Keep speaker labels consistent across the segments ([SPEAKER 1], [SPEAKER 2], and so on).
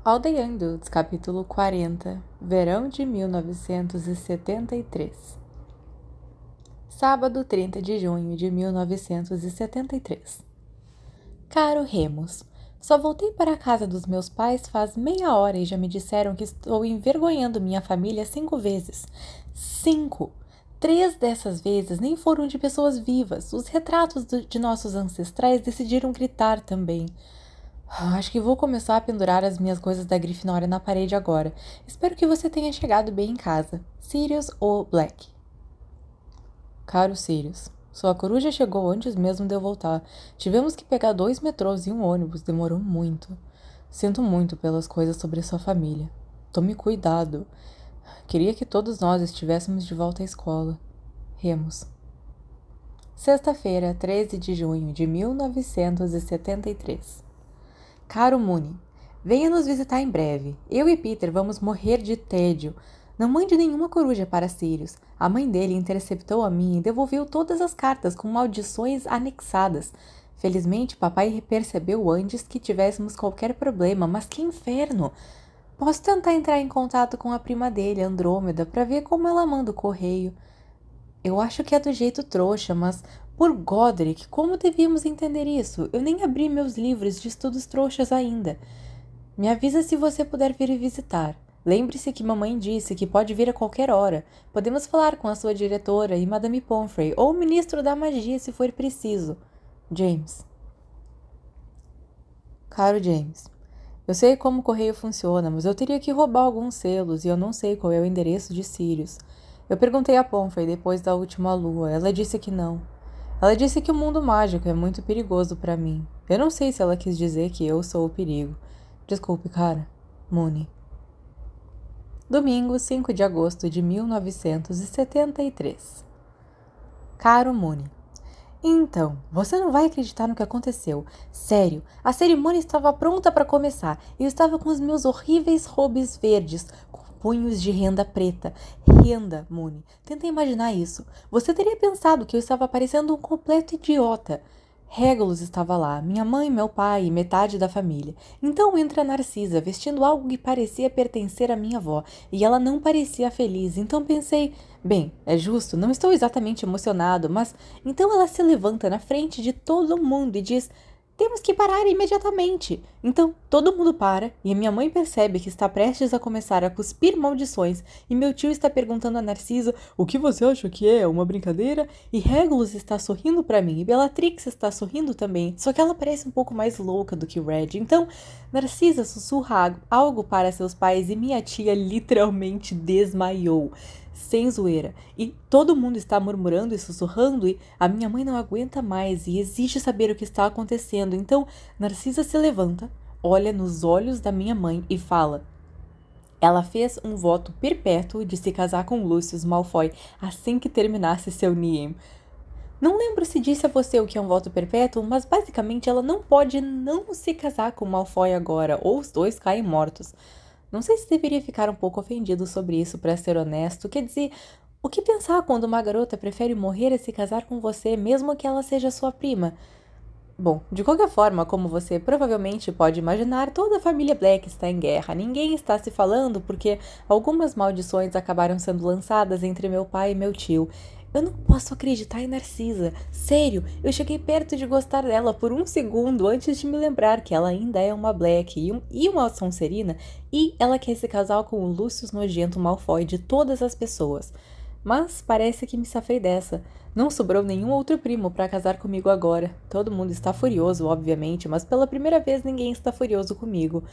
[SPEAKER 1] Aldeia Dudes, capítulo 40, verão de 1973. Sábado, 30 de junho de 1973. Caro Remus, só voltei para a casa dos meus pais faz meia hora e já me disseram que estou envergonhando minha família 5 vezes. 5! 3 dessas vezes nem foram de pessoas vivas. Os retratos de nossos ancestrais decidiram gritar também. Acho que vou começar a pendurar as minhas coisas da Grifinória na parede agora. Espero que você tenha chegado bem em casa. Sirius ou Black? Caro Sirius, sua coruja chegou antes mesmo de eu voltar. Tivemos que pegar 2 metrôs e um ônibus. Demorou muito. Sinto muito pelas coisas sobre sua família. Tome cuidado. Queria que todos nós estivéssemos de volta à escola. Remus. Sexta-feira, 13 de junho de 1973. Caro Mooney, venha nos visitar em breve. Eu e Peter vamos morrer de tédio. Não mande nenhuma coruja para Sirius. A mãe dele interceptou a minha e devolveu todas as cartas com maldições anexadas. Felizmente, papai percebeu antes que tivéssemos qualquer problema, mas que inferno! Posso tentar entrar em contato com a prima dele, Andrômeda, para ver como ela manda o correio. Eu acho que é do jeito trouxa, mas por Godric, como devíamos entender isso? Eu nem abri meus livros de estudos trouxas ainda. Me avisa se você puder vir visitar. Lembre-se que mamãe disse que pode vir a qualquer hora. Podemos falar com a sua diretora e Madame Pomfrey, ou o ministro da magia se for preciso. James. Caro James, eu sei como o correio funciona, mas eu teria que roubar alguns selos e eu não sei qual é o endereço de Sirius. Eu perguntei a Pomfrey depois da última lua. Ela disse que não. Ela disse que o mundo mágico é muito perigoso para mim. Eu não sei se ela quis dizer que eu sou o perigo. Desculpe, cara. Mooney. Domingo, 5 de agosto de 1973. Caro Mooney. Então, você não vai acreditar no que aconteceu. Sério, a cerimônia estava pronta para começar. Eu estava com os meus horríveis robes verdes, com punhos de renda preta. Renda, Mooney. Tenta imaginar isso. Você teria pensado que eu estava parecendo um completo idiota. Regulus estava lá, minha mãe, meu pai e metade da família. Então entra Narcisa, vestindo algo que parecia pertencer à minha avó, e ela não parecia feliz. Então pensei, bem, é justo, não estou exatamente emocionado, mas então ela se levanta na frente de todo mundo e diz: temos que parar imediatamente. Então todo mundo para e a minha mãe percebe que está prestes a começar a cuspir maldições e meu tio está perguntando a Narcisa o que você acha que é uma brincadeira e Regulus está sorrindo para mim e Bellatrix está sorrindo também, só que ela parece um pouco mais louca do que Red. Então Narcisa sussurra algo para seus pais e minha tia literalmente desmaiou. Sem zoeira. E todo mundo está murmurando e sussurrando e a minha mãe não aguenta mais e exige saber o que está acontecendo. Então, Narcisa se levanta, olha nos olhos da minha mãe e fala: ela fez um voto perpétuo de se casar com Lucius Malfoy assim que terminasse seu NIEM. Não lembro se disse a você o que é um voto perpétuo, mas basicamente ela não pode não se casar com Malfoy agora, ou os dois caem mortos. Não sei se deveria ficar um pouco ofendido sobre isso, para ser honesto. Quer dizer, o que pensar quando uma garota prefere morrer a se casar com você, mesmo que ela seja sua prima? Bom, de qualquer forma, como você provavelmente pode imaginar, toda a família Black está em guerra. Ninguém está se falando porque algumas maldições acabaram sendo lançadas entre meu pai e meu tio. Eu não posso acreditar em Narcisa. Sério, eu cheguei perto de gostar dela por um segundo antes de me lembrar que ela ainda é uma Black e uma Sonserina e ela quer se casar com o Lucius nojento Malfoy de todas as pessoas. Mas parece que me safei dessa. Não sobrou nenhum outro primo para casar comigo agora. Todo mundo está furioso, obviamente, mas pela primeira vez ninguém está furioso comigo.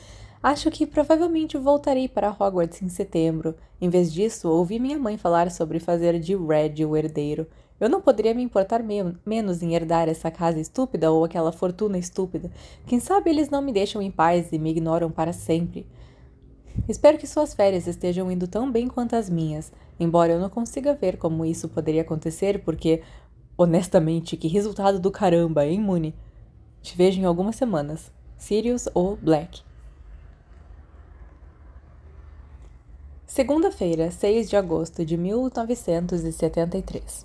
[SPEAKER 1] Acho que provavelmente voltarei para Hogwarts em setembro. Em vez disso, ouvi minha mãe falar sobre fazer de Red o herdeiro. Eu não poderia me importar menos em herdar essa casa estúpida ou aquela fortuna estúpida. Quem sabe eles não me deixam em paz e me ignoram para sempre. Espero que suas férias estejam indo tão bem quanto as minhas, embora eu não consiga ver como isso poderia acontecer, porque, honestamente, que resultado do caramba, hein, Mooney? Te vejo em algumas semanas. Sirius ou Black. Segunda-feira, 6 de agosto de 1973.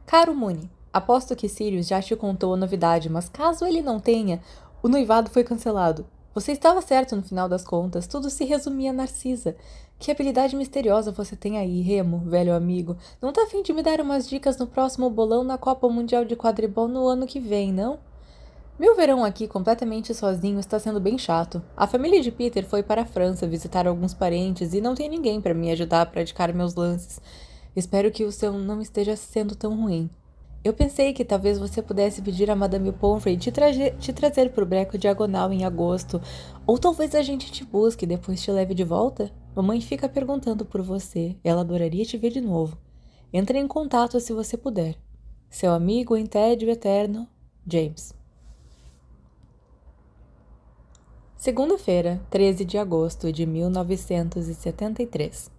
[SPEAKER 1] Caro Mooney, aposto que Sirius já te contou a novidade, mas caso ele não tenha, o noivado foi cancelado. Você estava certo no final das contas, tudo se resumia a Narcisa. Que habilidade misteriosa você tem aí, Remo, velho amigo. Não tá a fim de me dar umas dicas no próximo bolão na Copa Mundial de Quadribol no ano que vem, não? Meu verão aqui completamente sozinho está sendo bem chato. A família de Peter foi para a França visitar alguns parentes e não tem ninguém para me ajudar a praticar meus lances. Espero que o seu não esteja sendo tão ruim. Eu pensei que talvez você pudesse pedir a Madame Pomfrey te trazer para o Breco Diagonal em agosto, ou talvez a gente te busque e depois te leve de volta. Mamãe fica perguntando por você. Ela adoraria te ver de novo. Entre em contato se você puder. Seu amigo em tédio eterno, James. Segunda-feira, 13 de agosto de 1973.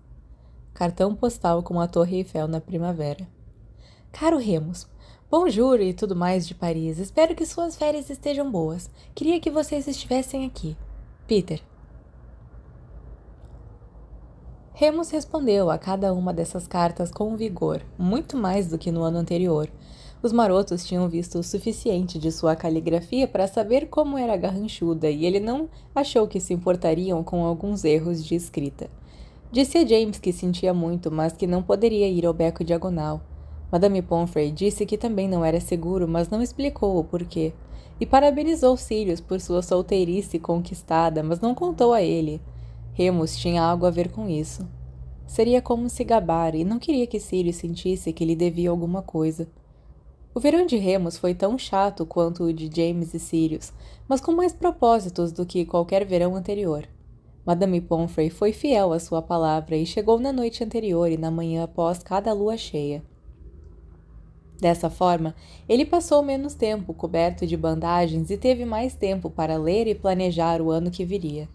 [SPEAKER 1] Cartão postal com a Torre Eiffel na primavera. Caro Remus, bonjour e tudo mais de Paris. Espero que suas férias estejam boas. Queria que vocês estivessem aqui. Peter. Remus respondeu a cada uma dessas cartas com vigor, muito mais do que no ano anterior. Os marotos tinham visto o suficiente de sua caligrafia para saber como era garranchuda e ele não achou que se importariam com alguns erros de escrita. Disse a James que sentia muito, mas que não poderia ir ao beco diagonal. Madame Pomfrey disse que também não era seguro, mas não explicou o porquê. E parabenizou Sirius por sua solteirice conquistada, mas não contou a ele. Remus tinha algo a ver com isso. Seria como se gabar e não queria que Sirius sentisse que lhe devia alguma coisa. O verão de Remus foi tão chato quanto o de James e Sirius, mas com mais propósitos do que qualquer verão anterior. Madame Pomfrey foi fiel à sua palavra e chegou na noite anterior e na manhã após cada lua cheia. Dessa forma, ele passou menos tempo coberto de bandagens e teve mais tempo para ler e planejar o ano que viria.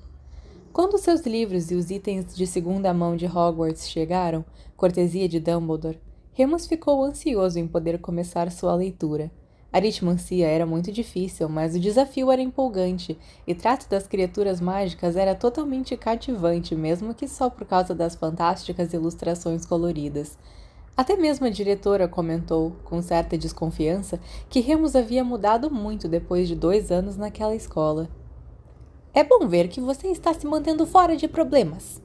[SPEAKER 1] Quando seus livros e os itens de segunda mão de Hogwarts chegaram, cortesia de Dumbledore, Remus ficou ansioso em poder começar sua leitura. A aritmancia era muito difícil, mas o desafio era empolgante, e o trato das criaturas mágicas era totalmente cativante, mesmo que só por causa das fantásticas ilustrações coloridas. Até mesmo a diretora comentou, com certa desconfiança, que Remus havia mudado muito depois de 2 anos naquela escola. É bom ver que você está se mantendo fora de problemas,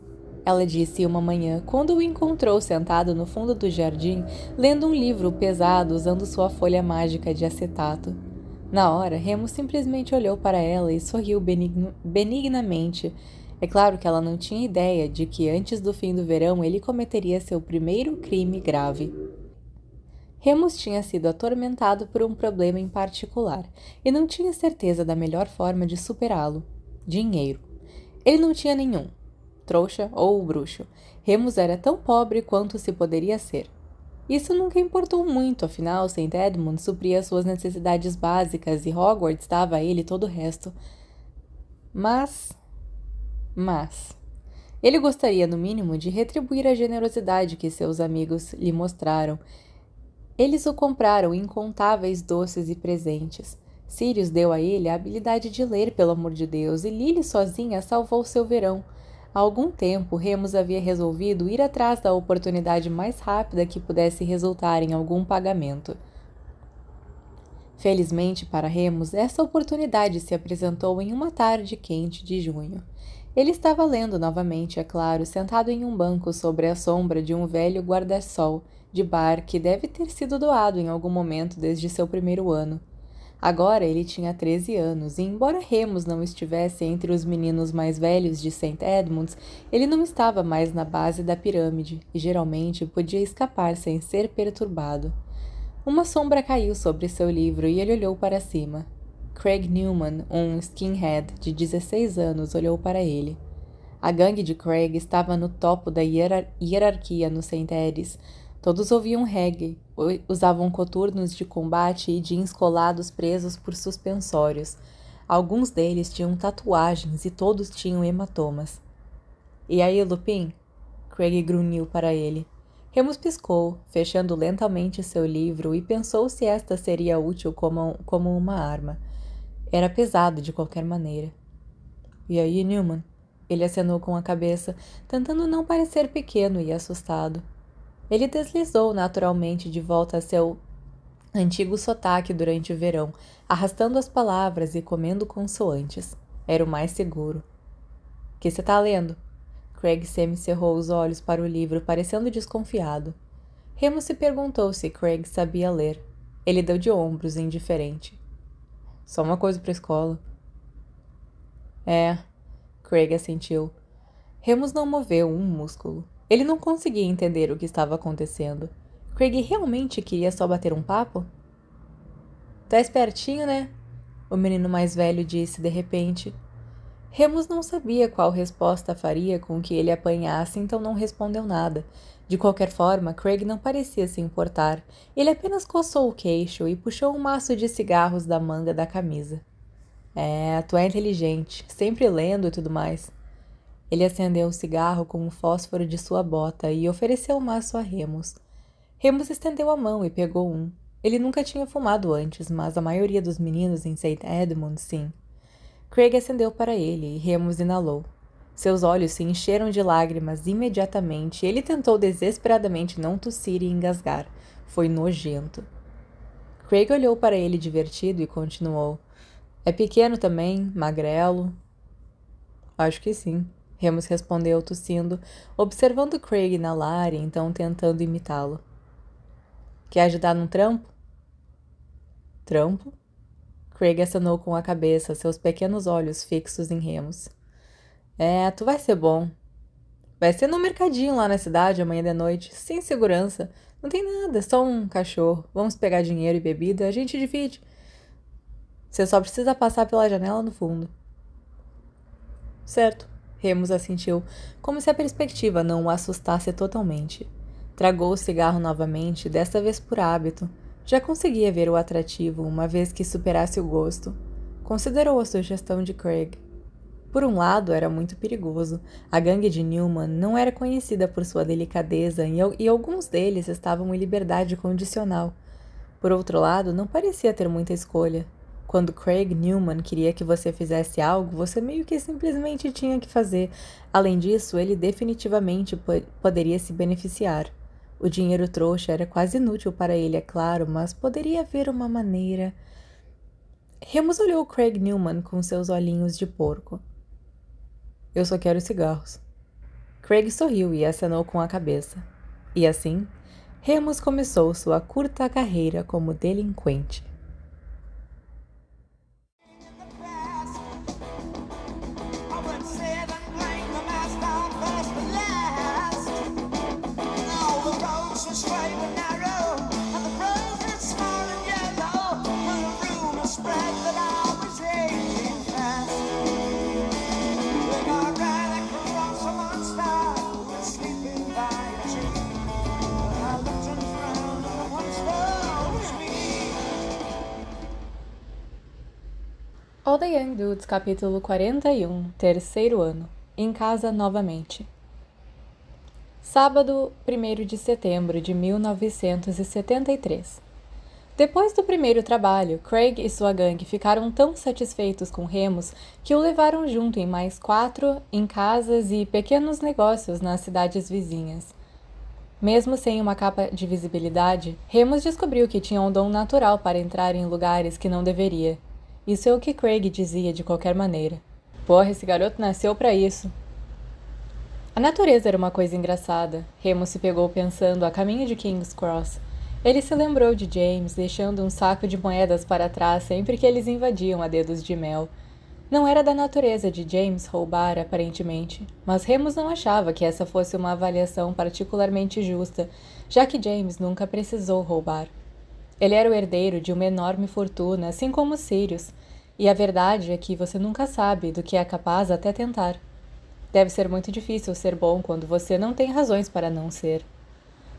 [SPEAKER 1] ela disse uma manhã, quando o encontrou sentado no fundo do jardim, lendo um livro pesado usando sua folha mágica de acetato. Na hora, Remus simplesmente olhou para ela e sorriu benignamente. É claro que ela não tinha ideia de que antes do fim do verão ele cometeria seu primeiro crime grave. Remus tinha sido atormentado por um problema em particular e não tinha certeza da melhor forma de superá-lo. Dinheiro. Ele não tinha nenhum. Trouxa ou bruxo. Remus era tão pobre quanto se poderia ser. Isso nunca importou muito, afinal, St. Edmund supria suas necessidades básicas e Hogwarts dava a ele todo o resto. Mas... Ele gostaria, no mínimo, de retribuir a generosidade que seus amigos lhe mostraram. Eles o compraram incontáveis doces e presentes. Sirius deu a ele a habilidade de ler, pelo amor de Deus, e Lily sozinha salvou seu verão. Há algum tempo, Remus havia resolvido ir atrás da oportunidade mais rápida que pudesse resultar em algum pagamento. Felizmente para Remus, essa oportunidade se apresentou em uma tarde quente de junho. Ele estava lendo novamente, é claro, sentado em um banco sobre a sombra de um velho guarda-sol de bar que deve ter sido doado em algum momento desde seu primeiro ano. Agora ele tinha 13 anos, e embora Remus não estivesse entre os meninos mais velhos de St. Edmunds, ele não estava mais na base da pirâmide, e geralmente podia escapar sem ser perturbado. Uma sombra caiu sobre seu livro e ele olhou para cima. Craig Newman, um skinhead de 16 anos, olhou para ele. A gangue de Craig estava no topo da hierarquia no St. Ed's. Todos ouviam reggae, usavam coturnos de combate e jeans colados presos por suspensórios. Alguns deles tinham tatuagens e todos tinham hematomas. E aí, Lupin? Craig grunhiu para ele. Remus piscou, fechando lentamente seu livro, e pensou se esta seria útil como uma arma. Era pesado de qualquer maneira. E aí, Newman? Ele acenou com a cabeça, tentando não parecer pequeno e assustado. Ele deslizou naturalmente de volta a seu antigo sotaque durante o verão, arrastando as palavras e comendo consoantes. Era o mais seguro. O que você tá lendo? Craig semicerrou os olhos para o livro, parecendo desconfiado. Remus se perguntou se Craig sabia ler. Ele deu de ombros, indiferente. Só uma coisa para a escola. É, Craig assentiu. Remus não moveu um músculo. Ele não conseguia entender o que estava acontecendo. Craig realmente queria só bater um papo? Tá espertinho, né? O menino mais velho disse de repente. Remus não sabia qual resposta faria com que ele apanhasse, então não respondeu nada. De qualquer forma, Craig não parecia se importar. Ele apenas coçou o queixo e puxou um maço de cigarros da manga da camisa. É, tu é inteligente, sempre lendo e tudo mais. Ele acendeu o cigarro com o fósforo de sua bota e ofereceu o maço a Remus. Remus estendeu a mão e pegou um. Ele nunca tinha fumado antes, mas a maioria dos meninos em St. Edmund, sim. Craig acendeu para ele e Remus inalou. Seus olhos se encheram de lágrimas imediatamente e ele tentou desesperadamente não tossir e engasgar. Foi nojento. Craig olhou para ele divertido e continuou. É pequeno também, magrelo. Acho que sim, Remus respondeu tossindo, observando Craig inalar e então tentando imitá-lo. Quer ajudar num trampo? Trampo? Craig acenou com a cabeça, seus pequenos olhos fixos em Remus. É, tu vai ser bom. Vai ser no mercadinho lá na cidade amanhã de noite, sem segurança. Não tem nada, só um cachorro. Vamos pegar dinheiro e bebida, a gente divide. Você só precisa passar pela janela no fundo. Certo, Remus assentiu, como se a perspectiva não o assustasse totalmente. Tragou o cigarro novamente, desta vez por hábito. Já conseguia ver o atrativo, uma vez que superasse o gosto. Considerou a sugestão de Craig. Por um lado, era muito perigoso. A gangue de Newman não era conhecida por sua delicadeza e alguns deles estavam em liberdade condicional. Por outro lado, não parecia ter muita escolha. Quando Craig Newman queria que você fizesse algo, você meio que simplesmente tinha que fazer. Além disso, ele definitivamente poderia se beneficiar. O dinheiro trouxa era quase inútil para ele, é claro, mas poderia haver uma maneira. Remus olhou Craig Newman com seus olhinhos de porco. Eu só quero cigarros. Craig sorriu e acenou com a cabeça. E assim, Remus começou sua curta carreira como delinquente. All the Young Dudes, capítulo 41, terceiro ano. Em casa novamente. Sábado, 1º de setembro de 1973. Depois do primeiro trabalho, Craig e sua gangue ficaram tão satisfeitos com Remus que o levaram junto em mais 4 em casas e pequenos negócios nas cidades vizinhas. Mesmo sem uma capa de visibilidade, Remus descobriu que tinha um dom natural para entrar em lugares que não deveria. Isso é o que Craig dizia de qualquer maneira. Porra, esse garoto nasceu para isso. A natureza era uma coisa engraçada. Remus se pegou pensando a caminho de King's Cross. Ele se lembrou de James deixando um saco de moedas para trás sempre que eles invadiam a dedos de mel. Não era da natureza de James roubar, aparentemente, mas Remus não achava que essa fosse uma avaliação particularmente justa, já que James nunca precisou roubar. Ele era o herdeiro de uma enorme fortuna, assim como Sirius, e a verdade é que você nunca sabe do que é capaz até tentar. Deve ser muito difícil ser bom quando você não tem razões para não ser.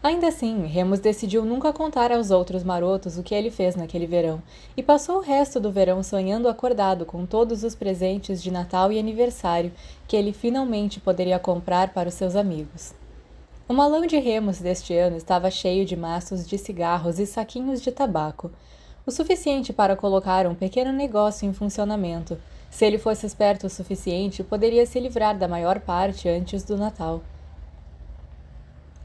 [SPEAKER 1] Ainda assim, Remus decidiu nunca contar aos outros marotos o que ele fez naquele verão, e passou o resto do verão sonhando acordado com todos os presentes de Natal e aniversário que ele finalmente poderia comprar para os seus amigos. O malão de Remus deste ano estava cheio de maços de cigarros e saquinhos de tabaco, o suficiente para colocar um pequeno negócio em funcionamento. Se ele fosse esperto o suficiente, poderia se livrar da maior parte antes do Natal.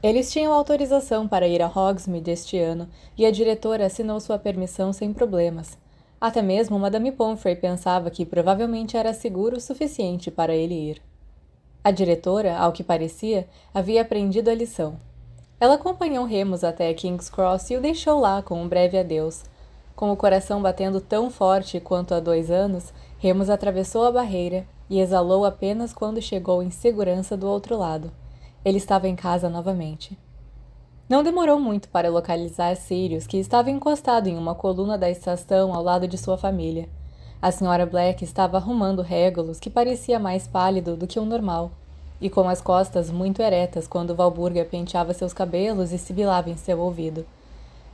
[SPEAKER 1] Eles tinham autorização para ir a Hogsmeade este ano, e a diretora assinou sua permissão sem problemas. Até mesmo Madame Pomfrey pensava que provavelmente era seguro o suficiente para ele ir. A diretora, ao que parecia, havia aprendido a lição. Ela acompanhou Remus até King's Cross e o deixou lá com um breve adeus. Com o coração batendo tão forte quanto há 2 anos, Remus atravessou a barreira e exalou apenas quando chegou em segurança do outro lado. Ele estava em casa novamente. Não demorou muito para localizar Sirius, que estava encostado em uma coluna da estação ao lado de sua família. A Sra. Black estava arrumando Regulus, que parecia mais pálido do que o normal, e com as costas muito eretas quando Walburga penteava seus cabelos e sibilava em seu ouvido.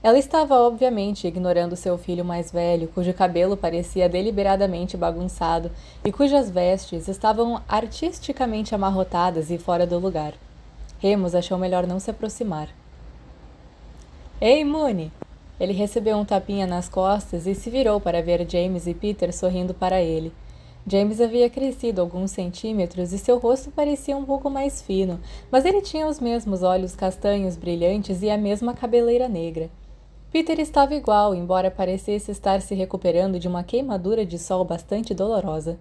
[SPEAKER 1] Ela estava obviamente ignorando seu filho mais velho, cujo cabelo parecia deliberadamente bagunçado e cujas vestes estavam artisticamente amarrotadas e fora do lugar. Remus achou melhor não se aproximar. Ei, Moony! Ele recebeu um tapinha nas costas e se virou para ver James e Peter sorrindo para ele. James havia crescido alguns centímetros e seu rosto parecia um pouco mais fino, mas ele tinha os mesmos olhos castanhos brilhantes e a mesma cabeleira negra. Peter estava igual, embora parecesse estar se recuperando de uma queimadura de sol bastante dolorosa.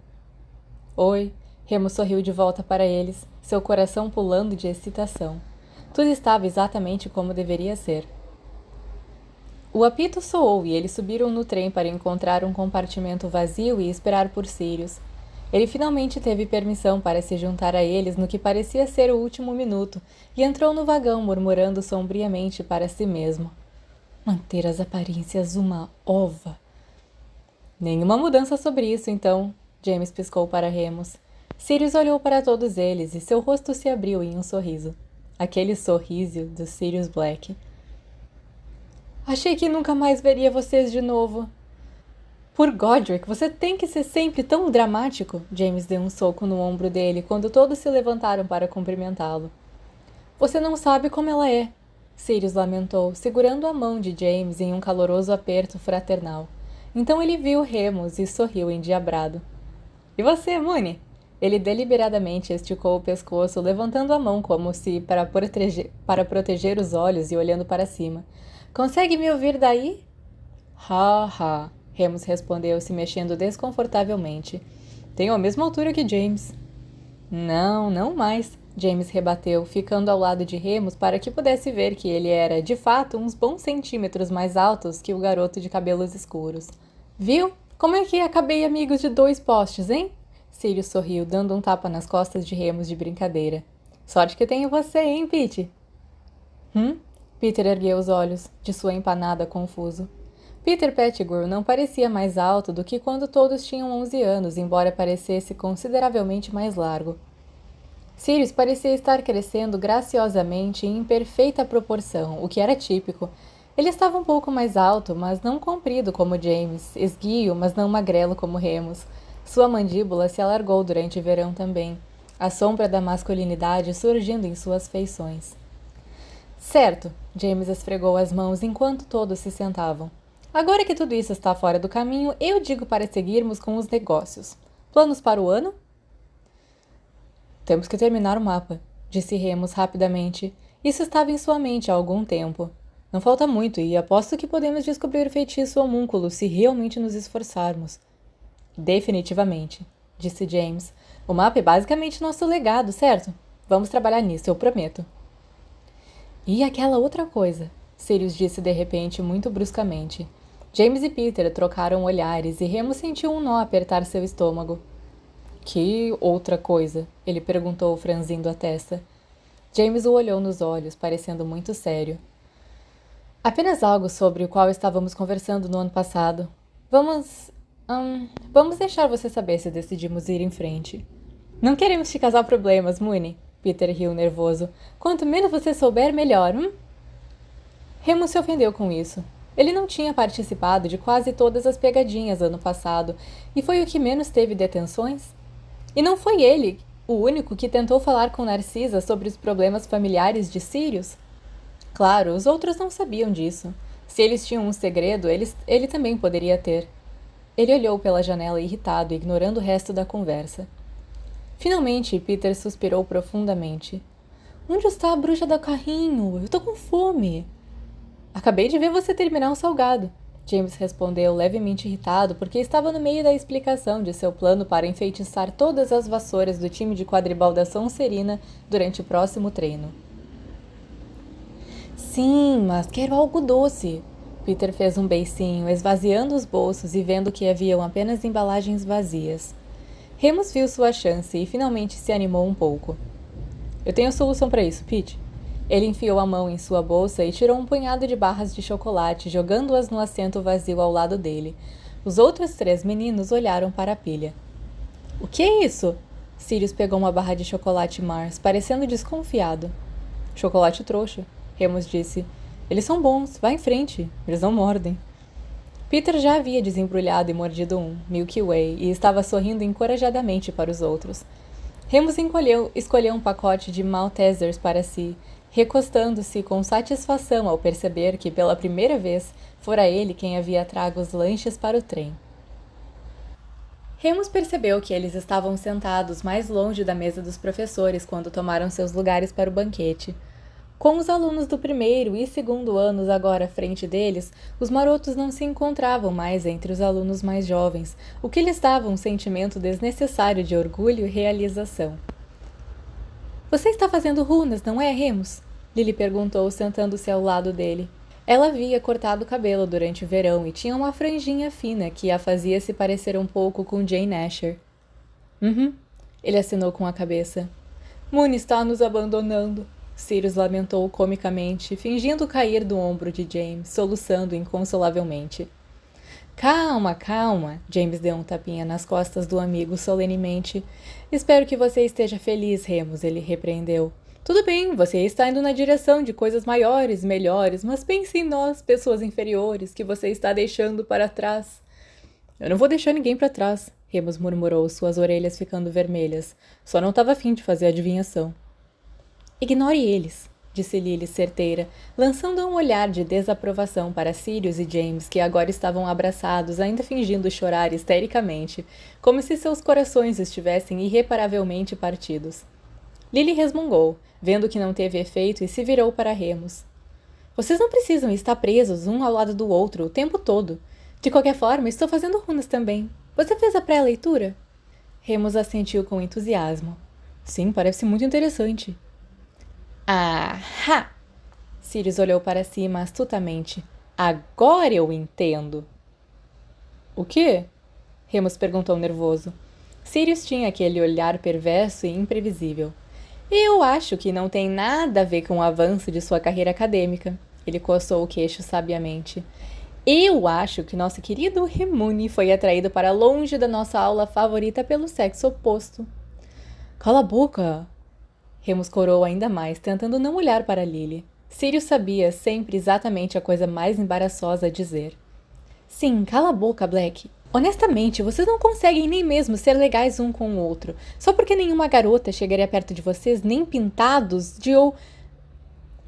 [SPEAKER 1] Oi, Remus sorriu de volta para eles, seu coração pulando de excitação. Tudo estava exatamente como deveria ser. O apito soou e eles subiram no trem para encontrar um compartimento vazio e esperar por Sirius. Ele finalmente teve permissão para se juntar a eles no que parecia ser o último minuto e entrou no vagão murmurando sombriamente para si mesmo. Manter as aparências uma ova. Nenhuma mudança sobre isso, então, James piscou para Remus. Sirius olhou para todos eles e seu rosto se abriu em um sorriso. Aquele sorriso do Sirius Black. Achei que nunca mais veria vocês de novo. Por Godric, você tem que ser sempre tão dramático. James deu um soco no ombro dele quando todos se levantaram para cumprimentá-lo. Você não sabe como ela é, Sirius lamentou, segurando a mão de James em um caloroso aperto fraternal. Então ele viu Remus e sorriu endiabrado. E você, Moony? Ele deliberadamente esticou o pescoço, levantando a mão como se para proteger os olhos e olhando para cima. Consegue me ouvir daí? Ha, ha, Remus respondeu, se mexendo desconfortavelmente. Tenho a mesma altura que James. Não, não mais, James rebateu, ficando ao lado de Remus para que pudesse ver que ele era, de fato, uns bons centímetros mais altos que o garoto de cabelos escuros. Viu? Como é que acabei amigos de 2 postes, hein? Sirius sorriu, dando um tapa nas costas de Remus de brincadeira. Sorte que tenho você, hein, Pete? Peter ergueu os olhos, de sua empanada confuso. Peter Pettigrew não parecia mais alto do que quando todos tinham 11 anos, embora parecesse consideravelmente mais largo. Sirius parecia estar crescendo graciosamente e em perfeita proporção, o que era típico. Ele estava um pouco mais alto, mas não comprido como James, esguio, mas não magrelo como Remus. Sua mandíbula se alargou durante o verão também, a sombra da masculinidade surgindo em suas feições. Certo, James esfregou as mãos enquanto todos se sentavam. Agora que tudo isso está fora do caminho, eu digo para seguirmos com os negócios. Planos para o ano? Temos que terminar o mapa, disse Remus rapidamente. Isso estava em sua mente há algum tempo. Não falta muito e aposto que podemos descobrir o feitiço homúnculo se realmente nos esforçarmos. Definitivamente, disse James. O mapa é basicamente nosso legado, certo? Vamos trabalhar nisso, eu prometo. E aquela outra coisa, Sirius disse de repente, muito bruscamente. James e Peter trocaram olhares e Remus sentiu um nó apertar seu estômago. Que outra coisa? Ele perguntou, franzindo a testa. James o olhou nos olhos, parecendo muito sério. Apenas algo sobre o qual estávamos conversando no ano passado. Vamos deixar você saber se decidimos ir em frente. Não queremos te causar problemas, Moony. Peter riu nervoso. Quanto menos você souber, melhor, Remus se ofendeu com isso. Ele não tinha participado de quase todas as pegadinhas ano passado, e foi o que menos teve detenções. E não foi ele o único que tentou falar com Narcisa sobre os problemas familiares de Sirius? Claro, os outros não sabiam disso. Se eles tinham um segredo, ele também poderia ter. Ele olhou pela janela irritado, ignorando o resto da conversa. Finalmente, Peter suspirou profundamente. Onde está a bruxa do carrinho? Eu tô com fome. Acabei de ver você terminar um salgado. James respondeu, levemente irritado, porque estava no meio da explicação de seu plano para enfeitiçar todas as vassouras do time de quadribol da Sonserina durante o próximo treino. Sim, mas quero algo doce. Peter fez um beicinho, esvaziando os bolsos e vendo que haviam apenas embalagens vazias. Remus viu sua chance e finalmente se animou um pouco. Eu tenho a solução para isso, Pete. Ele enfiou a mão em sua bolsa e tirou um punhado de barras de chocolate, jogando-as no assento vazio ao lado dele. Os outros 3 meninos olharam para a pilha. O que é isso? Sirius pegou uma barra de chocolate Mars, parecendo desconfiado. Chocolate trouxa, Remus disse. Eles são bons, vá em frente, eles não mordem. Peter já havia desembrulhado e mordido um, Milky Way, e estava sorrindo encorajadamente para os outros. Remus escolheu um pacote de Maltesers para si, recostando-se com satisfação ao perceber que, pela primeira vez, fora ele quem havia trago os lanches para o trem. Remus percebeu que eles estavam sentados mais longe da mesa dos professores quando tomaram seus lugares para o banquete. Com os alunos do primeiro e segundo anos agora à frente deles, os marotos não se encontravam mais entre os alunos mais jovens, o que lhes dava um sentimento desnecessário de orgulho e realização. Você está fazendo runas, não é, Remus? Lily perguntou, sentando-se ao lado dele. Ela havia cortado o cabelo durante o verão e tinha uma franjinha fina que a fazia se parecer um pouco com Jane Asher. Ele assinou com a cabeça. Moon está nos abandonando. Sirius lamentou comicamente, fingindo cair do ombro de James, soluçando inconsolavelmente. Calma, calma, James deu um tapinha nas costas do amigo solenemente. Espero que você esteja feliz, Remus, ele repreendeu. Tudo bem, você está indo na direção de coisas maiores, melhores, mas pense em nós, pessoas inferiores, que você está deixando para trás. Eu não vou deixar ninguém para trás, Remus murmurou, suas orelhas ficando vermelhas. Só não estava afim de fazer adivinhação. Ignore eles, disse Lily certeira, lançando um olhar de desaprovação para Sirius e James, que agora estavam abraçados, ainda fingindo chorar histericamente, como se seus corações estivessem irreparavelmente partidos. Lily resmungou, vendo que não teve efeito, e se virou para Remus. Vocês não precisam estar presos um ao lado do outro o tempo todo. De qualquer forma, estou fazendo runas também. Você fez a pré-leitura? Remus assentiu com entusiasmo. Sim, parece muito interessante. Ahá! Sirius olhou para cima astutamente. Agora eu entendo. O quê? Remus perguntou nervoso. Sirius tinha aquele olhar perverso e imprevisível. Eu acho que não tem nada a ver com o avanço de sua carreira acadêmica. Ele coçou o queixo sabiamente. Eu acho que nosso querido Remune foi atraído para longe da nossa aula favorita pelo sexo oposto. Cala a boca! Remus corou ainda mais, tentando não olhar para Lily. Sirius sabia sempre exatamente a coisa mais embaraçosa a dizer. Sim, cala a boca, Black. Honestamente, vocês não conseguem nem mesmo ser legais um com o outro, só porque nenhuma garota chegaria perto de vocês nem pintados de ou...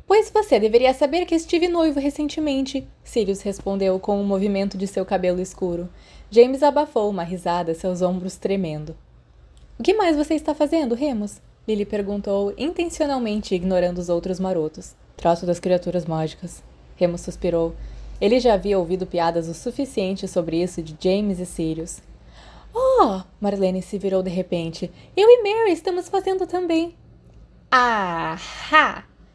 [SPEAKER 1] Pois você deveria saber que estive noivo recentemente, Sirius respondeu com um movimento de seu cabelo escuro. James abafou uma risada, seus ombros tremendo. O que mais você está fazendo, Remus? Lily perguntou, intencionalmente ignorando os outros marotos. Trato das criaturas mágicas. Remus suspirou. Ele já havia ouvido piadas o suficiente sobre isso de James e Sirius. Oh! Marlene se virou de repente. Eu e Mary estamos fazendo também. Ah!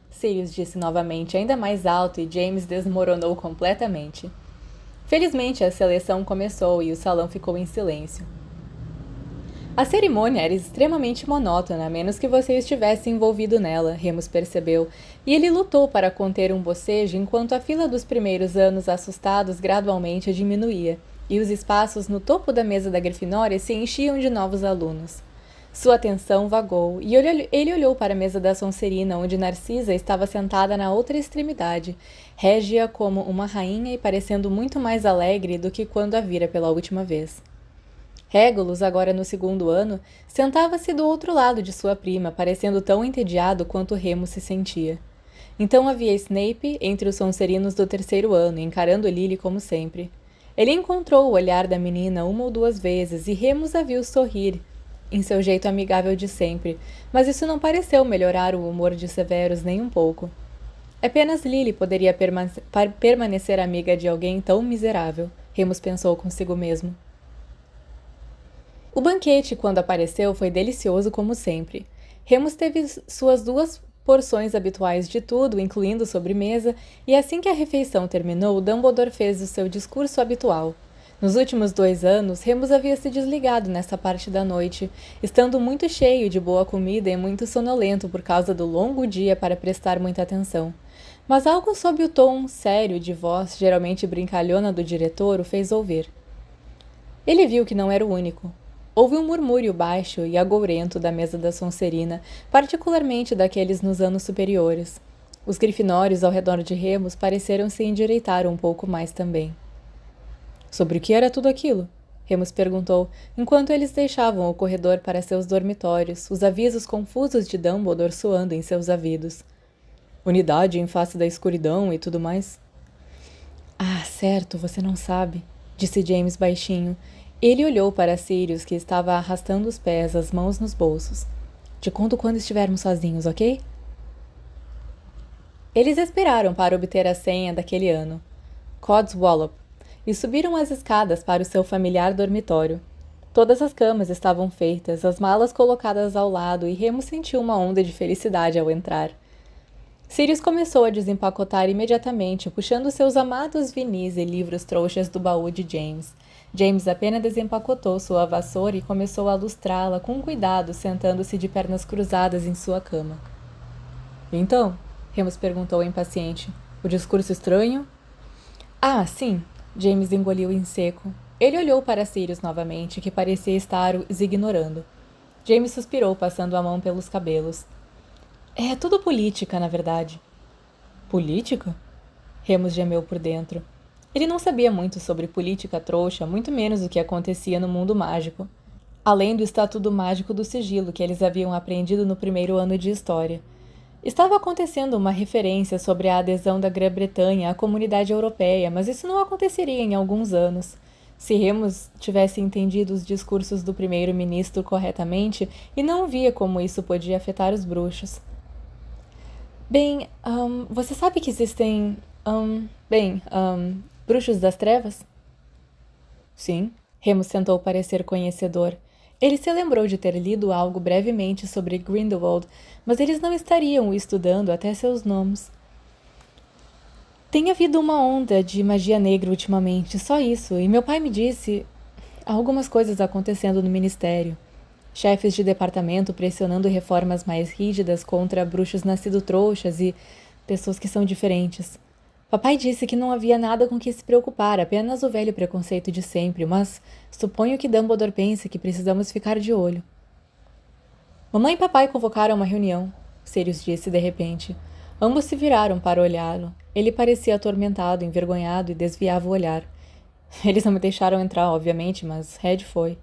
[SPEAKER 1] Sirius disse novamente, ainda mais alto, e James desmoronou completamente. Felizmente, a seleção começou e o salão ficou em silêncio. A cerimônia era extremamente monótona, a menos que você estivesse envolvido nela, Remus percebeu, e ele lutou para conter um bocejo enquanto a fila dos primeiros anos assustados gradualmente diminuía, e os espaços no topo da mesa da Grifinória se enchiam de novos alunos. Sua atenção vagou, e ele olhou para a mesa da Sonserina, onde Narcisa estava sentada na outra extremidade, régia como uma rainha e parecendo muito mais alegre do que quando a vira pela última vez. Regulus, agora no segundo ano, sentava-se do outro lado de sua prima, parecendo tão entediado quanto Remus se sentia. Então havia Snape entre os Sonserinos do terceiro ano, encarando Lily como sempre. Ele encontrou o olhar da menina uma ou duas vezes e Remus a viu sorrir, em seu jeito amigável de sempre, mas isso não pareceu melhorar o humor de Severus nem um pouco. Apenas Lily poderia permanecer amiga de alguém tão miserável, Remus pensou consigo mesmo. O banquete, quando apareceu, foi delicioso como sempre. Remus teve suas 2 porções habituais de tudo, incluindo sobremesa, e assim que a refeição terminou, Dumbledore fez o seu discurso habitual. Nos últimos 2 anos, Remus havia se desligado nessa parte da noite, estando muito cheio de boa comida e muito sonolento por causa do longo dia para prestar muita atenção. Mas algo sob o tom sério de voz, geralmente brincalhona do diretor, o fez ouvir. Ele viu que não era o único. Houve um murmúrio baixo e agourento da mesa da Sonserina, particularmente daqueles nos anos superiores. Os grifinórios ao redor de Remus pareceram se endireitar um pouco mais também. Sobre o que era tudo aquilo? Remus perguntou, enquanto eles deixavam o corredor para seus dormitórios, os avisos confusos de Dumbledore soando em seus ouvidos. Unidade em face da escuridão e tudo mais? Ah, certo, você não sabe, disse James baixinho. Ele olhou para Sirius, que estava arrastando os pés, as mãos nos bolsos. Te conto quando estivermos sozinhos, ok? Eles esperaram para obter a senha daquele ano, Codswallop, e subiram as escadas para o seu familiar dormitório. Todas as camas estavam feitas, as malas colocadas ao lado, e Remus sentiu uma onda de felicidade ao entrar. Sirius começou a desempacotar imediatamente, puxando seus amados vinis e livros trouxas do baú de James. James apenas desempacotou sua vassoura e começou a lustrá-la com cuidado, sentando-se de pernas cruzadas em sua cama. Então? Remus perguntou impaciente. O discurso estranho? Ah, sim. James engoliu em seco. Ele olhou para Sirius novamente, que parecia estar os ignorando. James suspirou, passando a mão pelos cabelos. É tudo política, na verdade. Política? Remus gemeu por dentro. Ele não sabia muito sobre política trouxa, muito menos o que acontecia no mundo mágico. Além do estatuto mágico do sigilo que eles haviam aprendido no primeiro ano de história. Estava acontecendo uma referência sobre a adesão da Grã-Bretanha à comunidade europeia, mas isso não aconteceria em alguns anos. Se Remus tivesse entendido os discursos do primeiro-ministro corretamente e não via como isso podia afetar os bruxos. Bem, você sabe que existem, bruxos das trevas? Sim, Remus tentou parecer conhecedor. Ele se lembrou de ter lido algo brevemente sobre Grindelwald, mas eles não estariam o estudando até seus nomes. Tem havido uma onda de magia negra ultimamente, só isso, e meu pai me disse algumas coisas acontecendo no ministério. Chefes de departamento pressionando reformas mais rígidas contra bruxos nascidos trouxas e pessoas que são diferentes. Papai disse que não havia nada com que se preocupar, apenas o velho preconceito de sempre, mas suponho que Dumbledore pense que precisamos ficar de olho. Mamãe e papai convocaram uma reunião, Sirius disse de repente. Ambos se viraram para olhá-lo. Ele parecia atormentado, envergonhado e desviava o olhar. Eles não me deixaram entrar, obviamente, mas Red foi.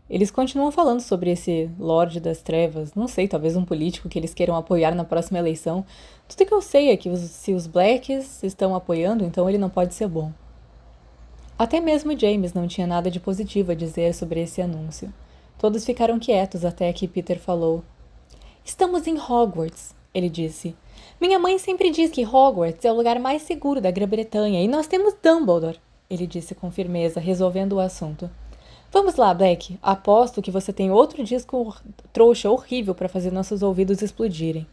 [SPEAKER 1] Eles continuam falando sobre esse Lorde das Trevas. Não sei, talvez um político que eles queiram apoiar na próxima eleição. Tudo que eu sei é que se os Blacks estão apoiando, então ele não pode ser bom. Até mesmo James não tinha nada de positivo a dizer sobre esse anúncio. Todos ficaram quietos até que Peter falou. Estamos em Hogwarts, ele disse. Minha mãe sempre diz que Hogwarts é o lugar mais seguro da Grã-Bretanha e nós temos Dumbledore, ele disse com firmeza, resolvendo o assunto. Vamos lá, Black. Aposto que você tem outro disco trouxa horrível para fazer nossos ouvidos explodirem.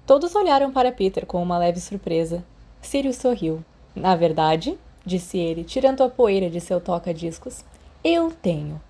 [SPEAKER 1] Todos olharam para Peter com uma leve surpresa. Sirius sorriu. Na verdade, disse ele, tirando a poeira de seu toca-discos, eu tenho.